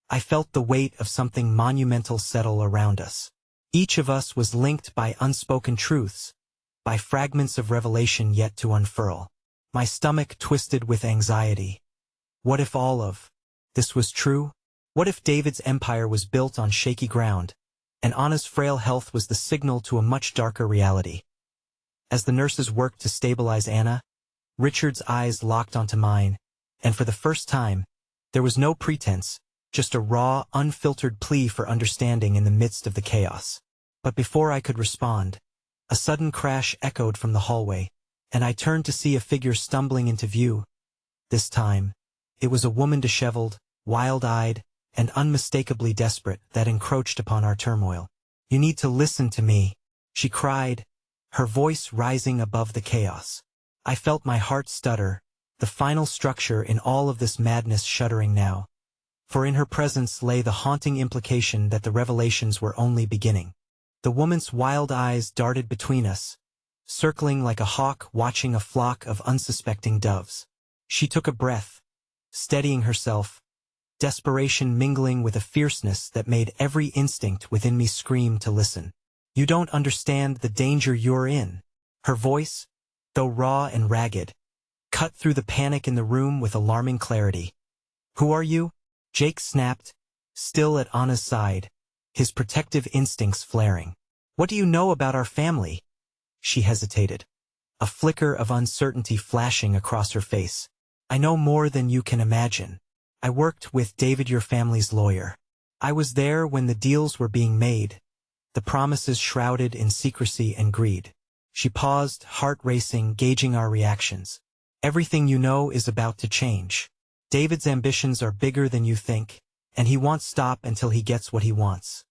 I felt the weight of something monumental settle around us. Each of us was linked by unspoken truths, by fragments of revelation yet to unfurl. My stomach twisted with anxiety. What if all of this was true? What if David's empire was built on shaky ground, and Anna's frail health was the signal to a much darker reality? As the nurses worked to stabilize Anna, Richard's eyes locked onto mine, and for the first time, there was no pretense, just a raw, unfiltered plea for understanding in the midst of the chaos. But before I could respond, a sudden crash echoed from the hallway, and I turned to see a figure stumbling into view. This time, it was a woman disheveled, wild-eyed, and unmistakably desperate that encroached upon our turmoil. "You need to listen to me," she cried, her voice rising above the chaos. I felt my heart stutter, the final structure in all of this madness shuddering now. For in her presence lay the haunting implication that the revelations were only beginning. The woman's wild eyes darted between us, circling like a hawk watching a flock of unsuspecting doves. She took a breath, steadying herself, desperation mingling with a fierceness that made every instinct within me scream to listen. "You don't understand the danger you're in." Her voice, though raw and ragged, cut through the panic in the room with alarming clarity. "Who are you?" Jake snapped, still at Anna's side, his protective instincts flaring. "What do you know about our family?" She hesitated, a flicker of uncertainty flashing across her face. "I know more than you can imagine. I worked with David, your family's lawyer. I was there when the deals were being made, the promises shrouded in secrecy and greed." She paused, heart racing, gauging our reactions. "Everything you know is about to change. David's ambitions are bigger than you think, and he won't stop until he gets what he wants."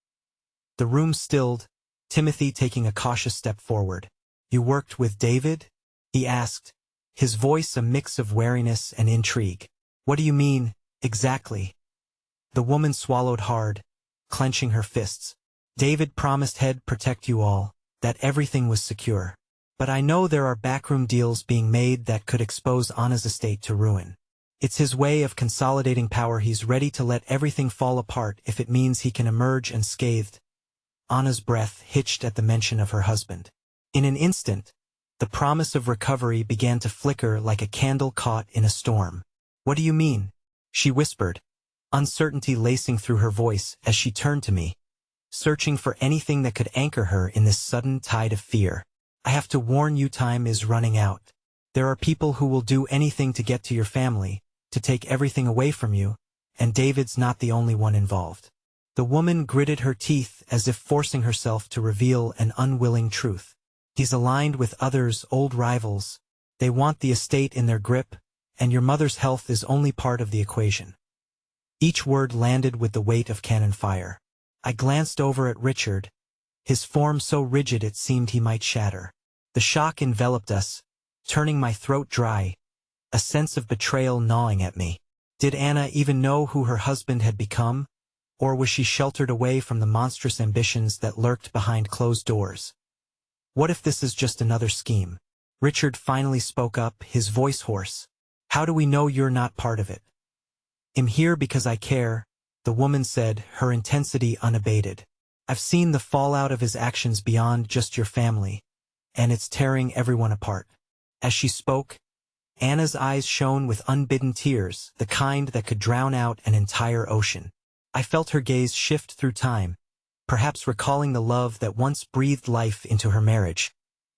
The room stilled, Timothy taking a cautious step forward. "You worked with David?" he asked, his voice a mix of wariness and intrigue. "What do you mean, exactly?" The woman swallowed hard, clenching her fists. "David promised he'd protect you all, that everything was secure. But I know there are backroom deals being made that could expose Anna's estate to ruin. It's his way of consolidating power. He's ready to let everything fall apart if it means he can emerge unscathed." Anna's breath hitched at the mention of her husband. In an instant, the promise of recovery began to flicker like a candle caught in a storm. "What do you mean?" she whispered, uncertainty lacing through her voice as she turned to me, searching for anything that could anchor her in this sudden tide of fear. "I have to warn you, time is running out. There are people who will do anything to get to your family, to take everything away from you, and David's not the only one involved. The woman gritted her teeth as if forcing herself to reveal an unwilling truth. He's aligned with others, old rivals. They want the estate in their grip, and your mother's health is only part of the equation. Each word landed with the weight of cannon fire. I glanced over at Richard, his form so rigid it seemed he might shatter. The shock enveloped us, turning my throat dry, a sense of betrayal gnawing at me. Did Anna even know who her husband had become, or was she sheltered away from the monstrous ambitions that lurked behind closed doors? What if this is just another scheme? Richard finally spoke up, his voice hoarse. How do we know you're not part of it? I'm here because I care, the woman said, her intensity unabated. I've seen the fallout of his actions beyond just your family, and it's tearing everyone apart. As she spoke, Anna's eyes shone with unbidden tears, the kind that could drown out an entire ocean. I felt her gaze shift through time, perhaps recalling the love that once breathed life into her marriage,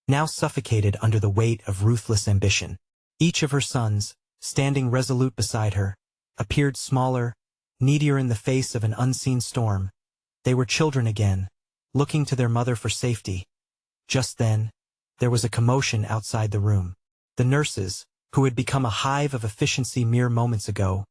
now suffocated under the weight of ruthless ambition. Each of her sons, standing resolute beside her, appeared smaller, needier in the face of an unseen storm. They were children again, looking to their mother for safety. Just then, there was a commotion outside the room. The nurses, who had become a hive of efficiency mere moments ago,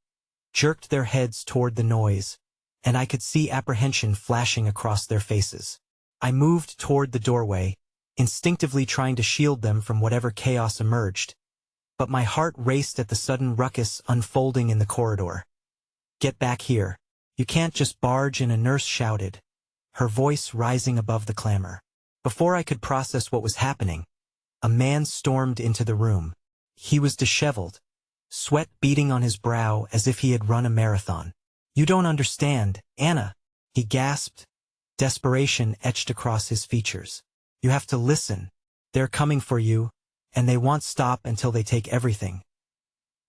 jerked their heads toward the noise, and I could see apprehension flashing across their faces. I moved toward the doorway, instinctively trying to shield them from whatever chaos emerged, but my heart raced at the sudden ruckus unfolding in the corridor. Get back here. You can't just barge in, a nurse shouted, her voice rising above the clamor. Before I could process what was happening, a man stormed into the room. He was disheveled, sweat beading on his brow as if he had run a marathon. You don't understand, Anna, he gasped, desperation etched across his features. You have to listen. They're coming for you, and they won't stop until they take everything.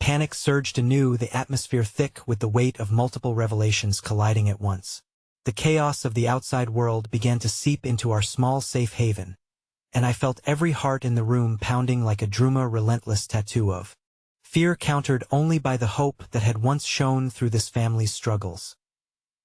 Panic surged anew, the atmosphere thick with the weight of multiple revelations colliding at once. The chaos of the outside world began to seep into our small safe haven, and I felt every heart in the room pounding like a Druma relentless tattoo of fear, countered only by the hope that had once shone through this family's struggles.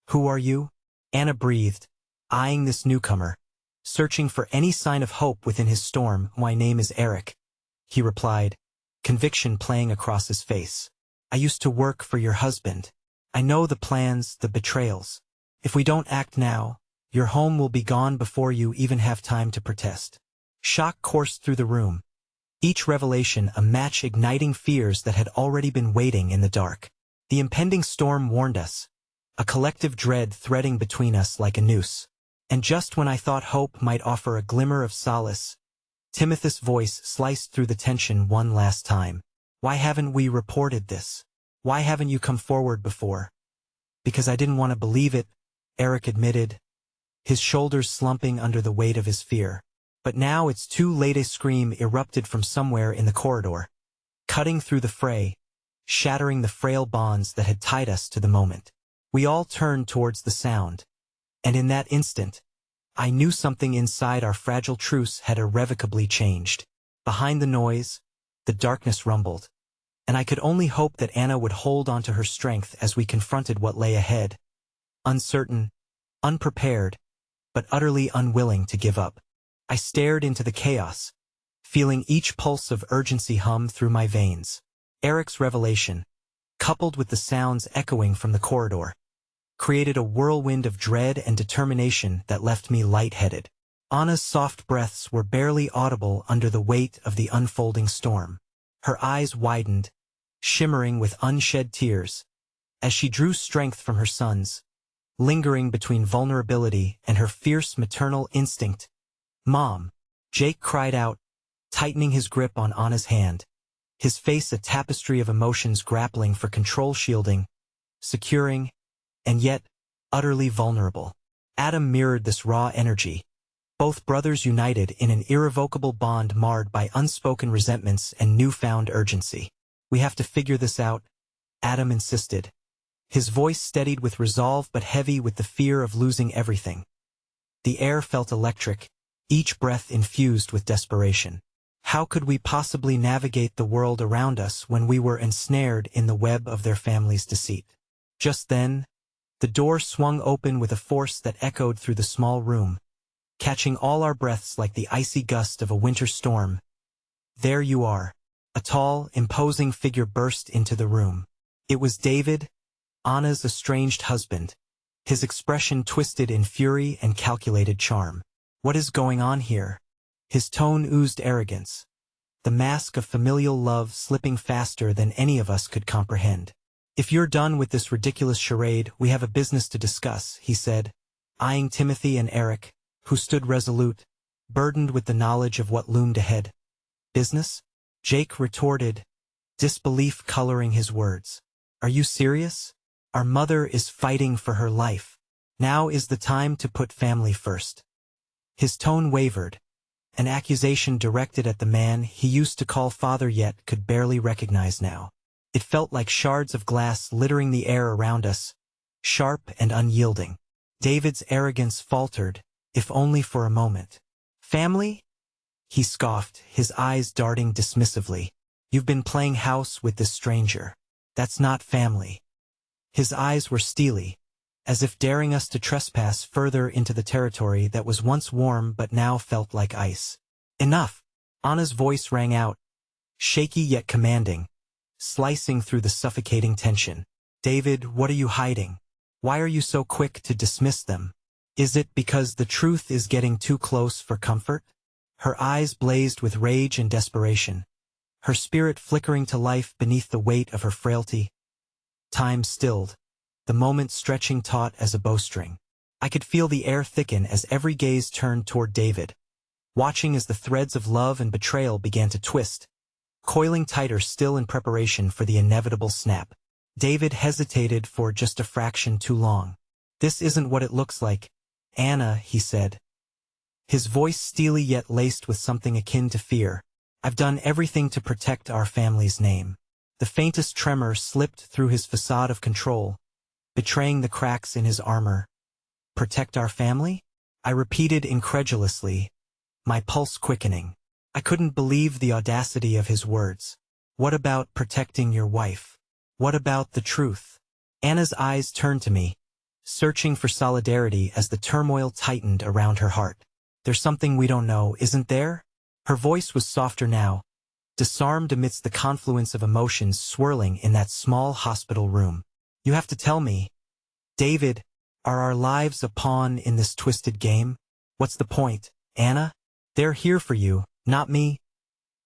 Who are you? Anna breathed, eyeing this newcomer, searching for any sign of hope within his storm. My name is Eric, he replied, conviction playing across his face. I used to work for your husband. I know the plans, the betrayals. If we don't act now, your home will be gone before you even have time to protest. Shock coursed through the room, each revelation a match igniting fears that had already been waiting in the dark. The impending storm warned us, a collective dread threading between us like a noose. And just when I thought hope might offer a glimmer of solace, Timothy's voice sliced through the tension one last time. Why haven't we reported this? Why haven't you come forward before? Because I didn't want to believe it, Eric admitted, his shoulders slumping under the weight of his fear. But now it's too late. A scream erupted from somewhere in the corridor, cutting through the fray, shattering the frail bonds that had tied us to the moment. We all turned towards the sound, and in that instant, I knew something inside our fragile truce had irrevocably changed. Behind the noise, the darkness rumbled, and I could only hope that Anna would hold onto her strength as we confronted what lay ahead. Uncertain, unprepared, but utterly unwilling to give up. I stared into the chaos, feeling each pulse of urgency hum through my veins. Eric's revelation, coupled with the sounds echoing from the corridor, created a whirlwind of dread and determination that left me lightheaded. Anna's soft breaths were barely audible under the weight of the unfolding storm. Her eyes widened, shimmering with unshed tears, as she drew strength from her sons, lingering between vulnerability and her fierce maternal instinct. Mom, Jake cried out, tightening his grip on Anna's hand, his face a tapestry of emotions grappling for control, shielding, securing, and yet utterly vulnerable. Adam mirrored this raw energy, both brothers united in an irrevocable bond marred by unspoken resentments and newfound urgency. We have to figure this out, Adam insisted, his voice steadied with resolve but heavy with the fear of losing everything. The air felt electric, each breath infused with desperation. How could we possibly navigate the world around us when we were ensnared in the web of their family's deceit? Just then, the door swung open with a force that echoed through the small room, catching all our breaths like the icy gust of a winter storm. There you are. A tall, imposing figure burst into the room. It was David, Anna's estranged husband, his expression twisted in fury and calculated charm. What is going on here? His tone oozed arrogance, the mask of familial love slipping faster than any of us could comprehend. If you're done with this ridiculous charade, we have a business to discuss, he said, eyeing Timothy and Eric, who stood resolute, burdened with the knowledge of what loomed ahead. Business? Jake retorted, disbelief coloring his words. Are you serious? Our mother is fighting for her life. Now is the time to put family first. His tone wavered, an accusation directed at the man he used to call father yet could barely recognize now. It felt like shards of glass littering the air around us, sharp and unyielding. David's arrogance faltered, if only for a moment. Family? He scoffed, his eyes darting dismissively. You've been playing house with this stranger. That's not family. His eyes were steely, as if daring us to trespass further into the territory that was once warm but now felt like ice. Enough! Anna's voice rang out, shaky yet commanding, slicing through the suffocating tension. David, what are you hiding? Why are you so quick to dismiss them? Is it because the truth is getting too close for comfort? Her eyes blazed with rage and desperation, her spirit flickering to life beneath the weight of her frailty. Time stilled, the moment stretching taut as a bowstring. I could feel the air thicken as every gaze turned toward David, watching as the threads of love and betrayal began to twist, coiling tighter still in preparation for the inevitable snap. David hesitated for just a fraction too long. This isn't what it looks like, Anna, he said, his voice steely yet laced with something akin to fear. I've done everything to protect our family's name. The faintest tremor slipped through his facade of control, betraying the cracks in his armor. Protect our family? I repeated incredulously, my pulse quickening. I couldn't believe the audacity of his words. What about protecting your wife? What about the truth? Anna's eyes turned to me, searching for solidarity as the turmoil tightened around her heart. There's something we don't know, isn't there? Her voice was softer now, disarmed amidst the confluence of emotions swirling in that small hospital room. You have to tell me. David, are our lives a pawn in this twisted game? What's the point, Anna? They're here for you, not me.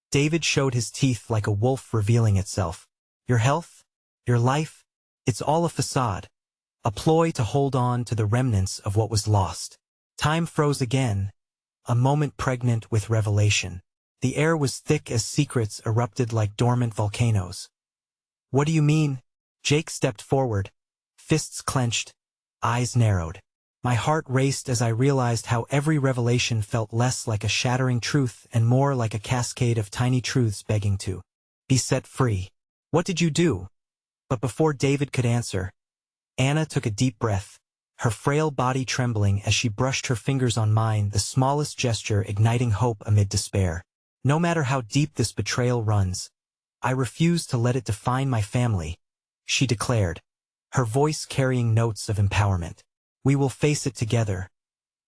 David showed his teeth like a wolf revealing itself. Your health? Your life? It's all a facade, a ploy to hold on to the remnants of what was lost. Time froze again, a moment pregnant with revelation. The air was thick as secrets erupted like dormant volcanoes. What do you mean? Jake stepped forward, fists clenched, eyes narrowed. My heart raced as I realized how every revelation felt less like a shattering truth and more like a cascade of tiny truths begging to be set free. What did you do? But before David could answer, Anna took a deep breath, her frail body trembling as she brushed her fingers on mine, the smallest gesture igniting hope amid despair. No matter how deep this betrayal runs, I refuse to let it define my family, she declared, her voice carrying notes of empowerment. We will face it together.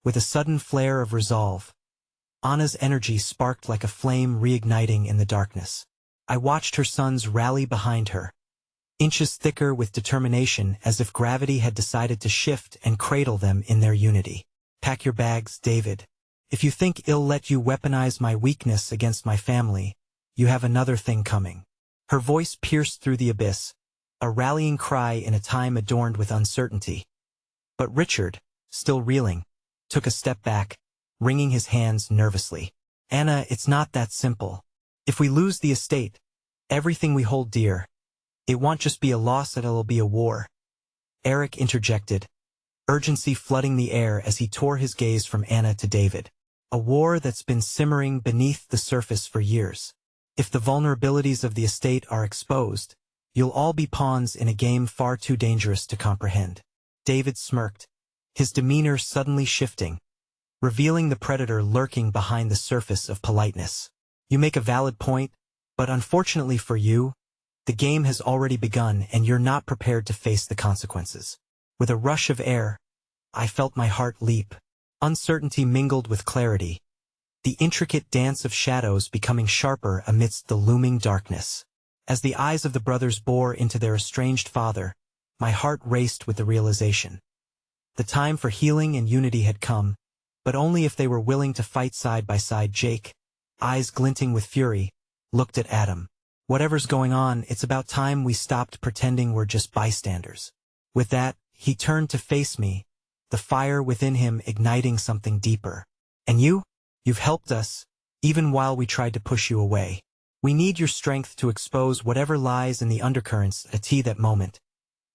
With a sudden flare of resolve, Anna's energy sparked like a flame reigniting in the darkness. I watched her sons rally behind her, inches thicker with determination as if gravity had decided to shift and cradle them in their unity. Pack your bags, David. If you think I'll let you weaponize my weakness against my family, you have another thing coming. Her voice pierced through the abyss, a rallying cry in a time adorned with uncertainty. But Richard, still reeling, took a step back, wringing his hands nervously. Anna, it's not that simple. If we lose the estate, everything we hold dear, it won't just be a loss, it'll be a war. Eric interjected, urgency flooding the air as he tore his gaze from Anna to David. A war that's been simmering beneath the surface for years. If the vulnerabilities of the estate are exposed, you'll all be pawns in a game far too dangerous to comprehend. David smirked, his demeanor suddenly shifting, revealing the predator lurking behind the surface of politeness. You make a valid point, but unfortunately for you, The game has already begun and you're not prepared to face the consequences. With a rush of air, I felt my heart leap. Uncertainty mingled with clarity, the intricate dance of shadows becoming sharper amidst the looming darkness. As the eyes of the brothers bore into their estranged father, my heart raced with the realization. The time for healing and unity had come, but only if they were willing to fight side by side. Jake, eyes glinting with fury, looked at Adam. Whatever's going on, it's about time we stopped pretending we're just bystanders. With that, he turned to face me, the fire within him igniting something deeper. And you've helped us, even while we tried to push you away. We need your strength to expose whatever lies in the undercurrents. At that moment,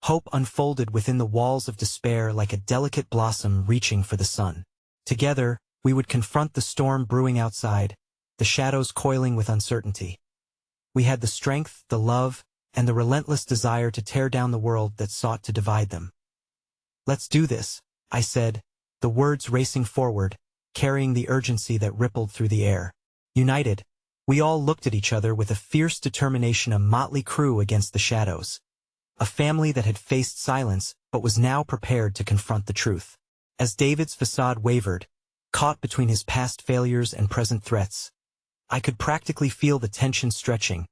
hope unfolded within the walls of despair like a delicate blossom reaching for the sun. Together, we would confront the storm brewing outside, the shadows coiling with uncertainty. We had the strength, the love, and the relentless desire to tear down the world that sought to divide them. "Let's do this," I said, the words racing forward, carrying the urgency that rippled through the air. United, we all looked at each other with a fierce determination, a motley crew against the shadows. A family that had faced silence but was now prepared to confront the truth. As David's facade wavered, caught between his past failures and present threats, I could practically feel the tension stretching,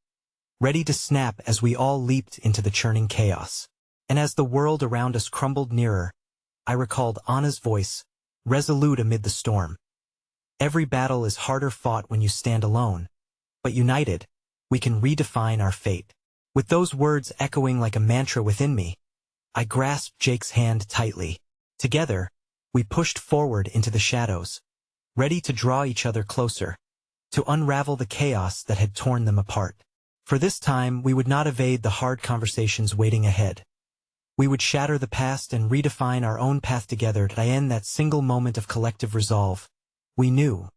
ready to snap as we all leaped into the churning chaos. And as the world around us crumbled nearer, I recalled Anna's voice, resolute amid the storm. "Every battle is harder fought when you stand alone, but united, we can redefine our fate." With those words echoing like a mantra within me, I grasped Jake's hand tightly. Together, we pushed forward into the shadows, ready to draw each other closer, to unravel the chaos that had torn them apart. For this time, we would not evade the hard conversations waiting ahead. We would shatter the past and redefine our own path together to end that single moment of collective resolve. We knew.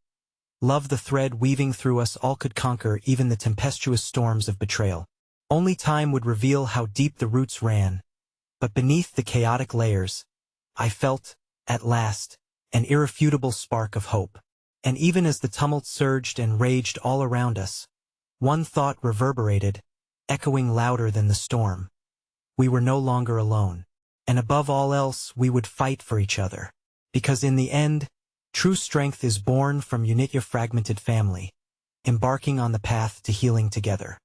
Love, the thread weaving through us all, could conquer even the tempestuous storms of betrayal. Only time would reveal how deep the roots ran. But beneath the chaotic layers, I felt, at last, an irrefutable spark of hope. And even as the tumult surged and raged all around us, one thought reverberated, echoing louder than the storm. We were no longer alone. And above all else, we would fight for each other. Because in the end, true strength is born from unity, a fragmented family, embarking on the path to healing together.